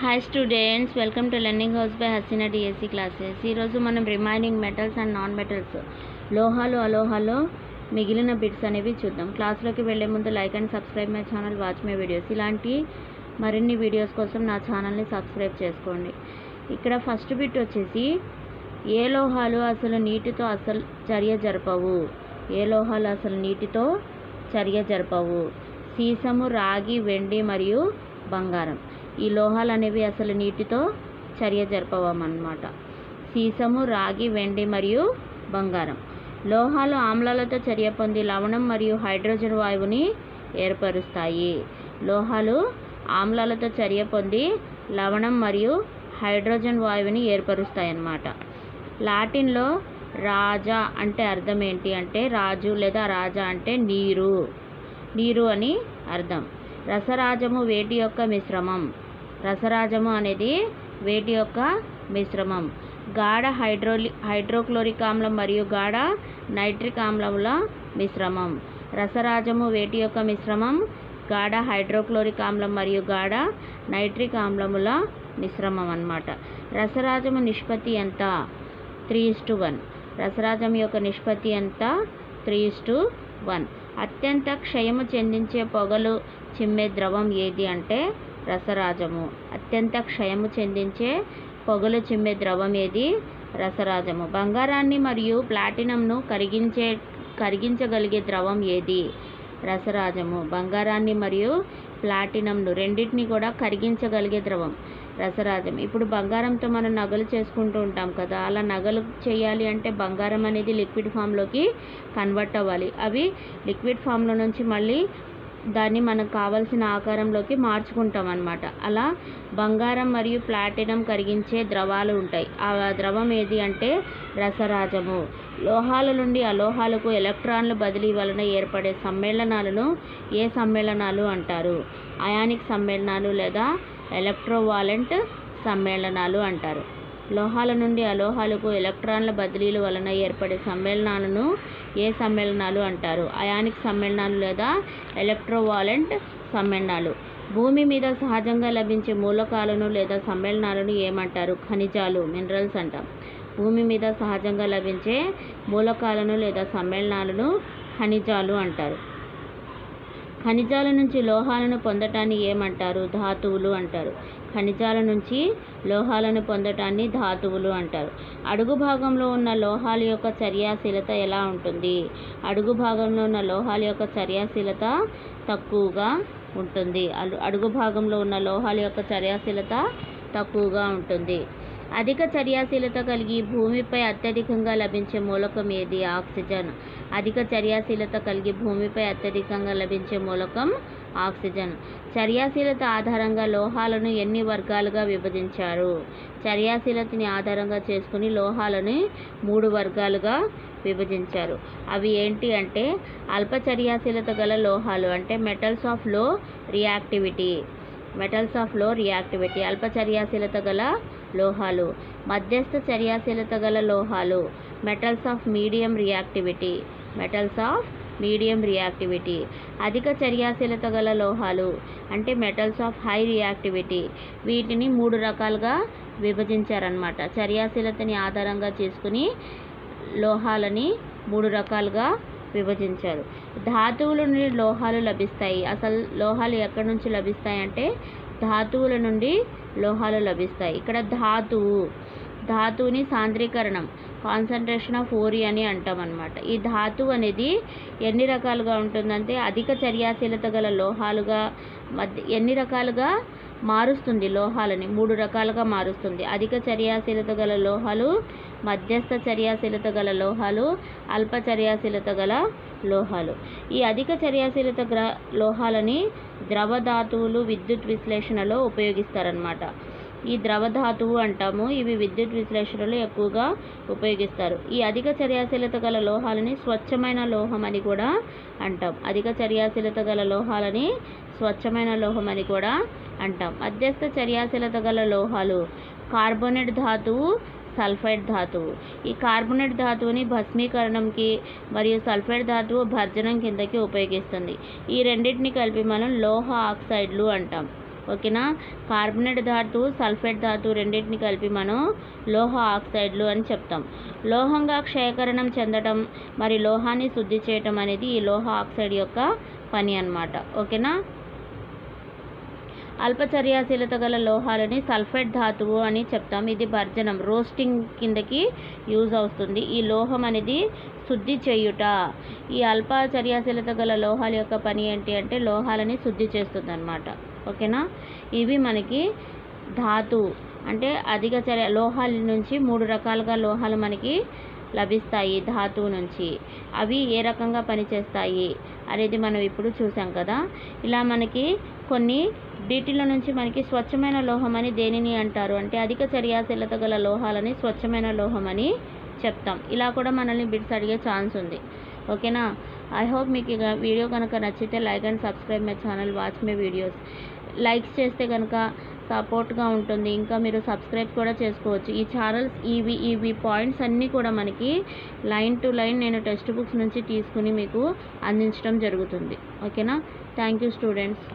Hi students, welcome to learning house by Haseena DSC classes. ఈరోజు మనం remaining metals and non metals, లోహాలు అలోహాలో మిగిలిన బిట్స్ అనేవి చూద్దాం. క్లాస్లోకి వెళ్ళే ముందు like and subscribe my channel, watch my videos. ఇలాంటి మరిన్ని వీడియోస్ కోసం నా ఛానల్ని సబ్స్క్రైబ్ చేసుకోండి. ఇక్కడ ఫస్ట్ బిట్ వచ్చేసి, ఏ లోహాలు అసలు నీటితో అసలు చర్య జరపవు? ఏ లోహాలు అసలు నీటితో చర్య జరపవు? సీసము, రాగి, వెండి మరియు బంగారం. ఈ లోహాలు అనేవి అసలు నీటితో చర్య జరపవన్నమాట. సీసము, రాగి, వెండి మరియు బంగారం. లోహాలు ఆమ్లాలతో చర్య పొంది లవణం మరియు హైడ్రోజన్ వాయువుని ఏర్పరుస్తాయి. లోహాలు ఆమ్లాలతో చర్య పొంది లవణం మరియు హైడ్రోజన్ వాయువుని ఏర్పరుస్తాయి అన్నమాట. లాటిన్లో రాజా అంటే అర్థం ఏంటి అంటే, రాజు లేదా రాజా అంటే నీరు అని అర్థం. రసరాజము వేటి యొక్క మిశ్రమం. రసరాజము అనేది వేటి యొక్క మిశ్రమం. గాఢ హైడ్రోక్లోరిక్ ఆమ్లం మరియు గాఢ నైట్రిక్ ఆమ్లముల మిశ్రమం. రసరాజము వేటి యొక్క మిశ్రమం. గాఢ హైడ్రోక్లోరిక్ ఆమ్లం మరియు గాఢ నైట్రిక్ ఆమ్లముల మిశ్రమం అన్నమాట. రసరాజము నిష్పత్తి ఎంత? 3:1. రసరాజం యొక్క నిష్పత్తి ఎంత? 3:1. అత్యంత క్షయము చెందించే పొగలు చిమ్మే ద్రవం ఏది అంటే రసరాజము. అత్యంత క్షయము చెందించే పొగలు చిమ్మే ద్రవం ఏది? రసరాజము. బంగారాన్ని మరియు ప్లాటినంను కరిగించగలిగే ద్రవం ఏది? రసరాజము. బంగారాన్ని మరియు ప్లాటినంను రెండింటిని కూడా కరిగించగలిగే ద్రవం రసరాజం. ఇప్పుడు బంగారంతో మనం నగలు చేసుకుంటూ ఉంటాం కదా, అలా నగలు చేయాలి అంటే బంగారం అనేది లిక్విడ్ ఫామ్లోకి కన్వర్ట్ అవ్వాలి. అవి లిక్విడ్ ఫామ్లో నుంచి మళ్ళీ దాన్ని మనకు కావాల్సిన ఆకారంలోకి మార్చుకుంటాం అన్నమాట. అలా బంగారం మరియు ప్లాటినం కరిగించే ద్రవాలు ఉంటాయి. ఆ ద్రవం ఏది అంటే రసరాజము. లోహాల నుండి అలోహాలకు ఎలక్ట్రాన్ల బదిలీ వలన ఏర్పడే సమ్మేళనాలను ఏ సమ్మేళనాలు అంటారు? అయానిక్ సమ్మేళనాలు లేదా ఎలక్ట్రోవాలెంట్ సమ్మేళనాలు అంటారు. లోహాల నుండి అలోహాలకు ఎలక్ట్రాన్ల బదిలీల వలన ఏర్పడే సమ్మేళనాలను ఏ సమ్మేళనాలు అంటారు? అయానిక్ సమ్మేళనాలు లేదా ఎలక్ట్రోవాలెంట్ సమ్మేళనాలు. భూమి మీద సహజంగా లభించే మూలకాలను లేదా సమ్మేళనాలను ఏమంటారు? ఖనిజాలు, మినరల్స్ అంటాం. భూమి మీద సహజంగా లభించే మూలకాలను లేదా సమ్మేళనాలను ఖనిజాలు అంటారు. ఖనిజాల నుంచి లోహాలను పొందటాన్ని ఏమంటారు? ధాతువులు అంటారు. ఖనిజాల నుంచి లోహాలను పొందటాన్ని ధాతువులు అంటారు. అడుగు భాగంలో ఉన్న లోహాల యొక్క చర్యాశీలత ఎలా ఉంటుంది? అడుగు భాగంలో ఉన్న లోహాల యొక్క చర్యాశీలత తక్కువగా ఉంటుంది. అడుగు భాగంలో ఉన్న లోహాల యొక్క చర్యాశీలత తక్కువగా ఉంటుంది. అధిక చర్యాశీలత కలిగి భూమిపై అత్యధికంగా లభించే మూలకం ఏది? ఆక్సిజన్. అధిక చర్యాశీలత కలిగి భూమిపై అత్యధికంగా లభించే మూలకం ఆక్సిజన్. చర్యాశీలత ఆధారంగా లోహాలను ఎన్ని వర్గాలుగా విభజించారు? చర్యాశీలతని ఆధారంగా చేసుకుని లోహాలను 3 వర్గాలుగా విభజించారు. అవి ఏంటి అంటే, అల్ప చర్యాశీలత గల లోహాలు అంటే మెటల్స్ ఆఫ్ లో రియాక్టివిటీ. అల్ప చర్యాశీలత గల లోహాలు. మధ్యస్థ చర్యాశీలత గల లోహాలు మెటల్స్ ఆఫ్ మీడియం రియాక్టివిటీ. అధిక చర్యాశీలత గల లోహాలు అంటే మెటల్స్ ఆఫ్ హై రియాక్టివిటీ. వీటిని 3 రకాలుగా విభజించారన్నమాట. చర్యాశీలతని ఆధారంగా చేసుకుని లోహాలని 3 రకాలుగా విభజించారు. ధాతువుల నుండి లోహాలు లభిస్తాయి. అసలు లోహాలు ఎక్కడి నుంచి లభిస్తాయి అంటే ధాతువుల నుండి లోహాలు లభిస్తాయి. ఇక్కడ ధాతువుని సాంద్రీకరణం, కాన్సన్ట్రేషన్ ఆఫ్ ఓరి అని అంటాం అన్నమాట. ఈ ధాతువు అనేది ఎన్ని రకాలుగా ఉంటుందంటే అధిక చర్యాశీలత గల లోహాలుగా ఎన్ని రకాలుగా మారుస్తుంది? లోహాలని 3 రకాలుగా మారుస్తుంది. అధిక చర్యాశీలత గల లోహాలు, మధ్యస్థ చర్యాశీలత గల లోహాలు, అల్ప చర్యాశీలత గల లోహాలు. ఈ అధిక చర్యాశీలత లోహాలని ద్రవ ధాతువులు విద్యుత్ విశ్లేషణలో ఉపయోగిస్తారన్నమాట. ఈ ద్రవ ధాతువు అంటాము. ఇవి విద్యుత్ విశ్లేషణలో ఎక్కువగా ఉపయోగిస్తారు. ఈ అధిక చర్యాశీలత గల లోహాలని స్వచ్ఛమైన లోహం అని కూడా అంటాం. అధిక చర్యాశీలత గల లోహాలని స్వచ్ఛమైన లోహం అని కూడా అంటాం. మధ్యస్థ చర్యాశీలత గల లోహాలు కార్బోనేట్ ధాతువు, సల్ఫైడ్ ధాతువు. ఈ కార్బోనేట్ ధాతువుని భస్మీకరణంకి మరియు సల్ఫైడ్ ధాతువు భర్జనం కిందకి ఉపయోగిస్తుంది. ఈ రెండింటిని కలిపి మనం లోహ ఆక్సైడ్లు అంటాం. ఓకేనా. కార్బనేట్ ధాతు, సల్ఫేట్ ధాతు రెండింటిని కలిపి మనం లోహ ఆక్సైడ్లు అని చెప్తాం. లోహంగా క్షయకరణం చెందటం మరి లోహాన్ని శుద్ధి చేయటం అనేది ఈ లోహ ఆక్సైడ్ యొక్క పని అన్నమాట. ఓకేనా. అల్పచర్యాశీలత గల లోహాలని సల్ఫేట్ ధాతువు అని చెప్తాం. ఇది భర్జనం, రోస్టింగ్ కిందకి యూజ్ అవుతుంది. ఈ లోహం అనేది శుద్ధి చేయుట. ఈ అల్ప చర్యాశీలత గల లోహాల యొక్క పని ఏంటి అంటే లోహాలని శుద్ధి చేస్తుంది అన్నమాట. ఓకేనా. ఇవి మనకి ధాతు అంటే అధిక లోహాల నుంచి 3 రకాలుగా లోహాలు మనకి లభిస్తాయి ధాతువు నుంచి. అవి ఏ రకంగా పనిచేస్తాయి అనేది మనం ఇప్పుడు చూసాం కదా. ఇలా మనకి కొన్ని వీటిలో నుంచి మనకి స్వచ్ఛమైన లోహం అని దేనిని అంటారు అంటే అధిక చర్యాశీలత గల లోహాలని స్వచ్ఛమైన లోహం అని చెప్తాం. ఇలా కూడా మనల్ని బిట్స్ అడిగే ఛాన్స్ ఉంది. ఓకేనా. ఐ హోప్ మీకు ఇక వీడియో కనుక నచ్చితే like and subscribe my channel, watch my videos. Likes చేస్తే కనుక సపోర్ట్గా ఉంటుంది. ఇంకా మీరు సబ్స్క్రైబ్ కూడా చేసుకోవచ్చు. ఈ ఛానల్స్ ఇవి పాయింట్స్ అన్నీ కూడా మనకి లైన్ టు లైన్ నేను టెక్స్ట్ బుక్స్ నుంచి తీసుకుని మీకు అందించడం జరుగుతుంది. ఓకేనా. Thank you students.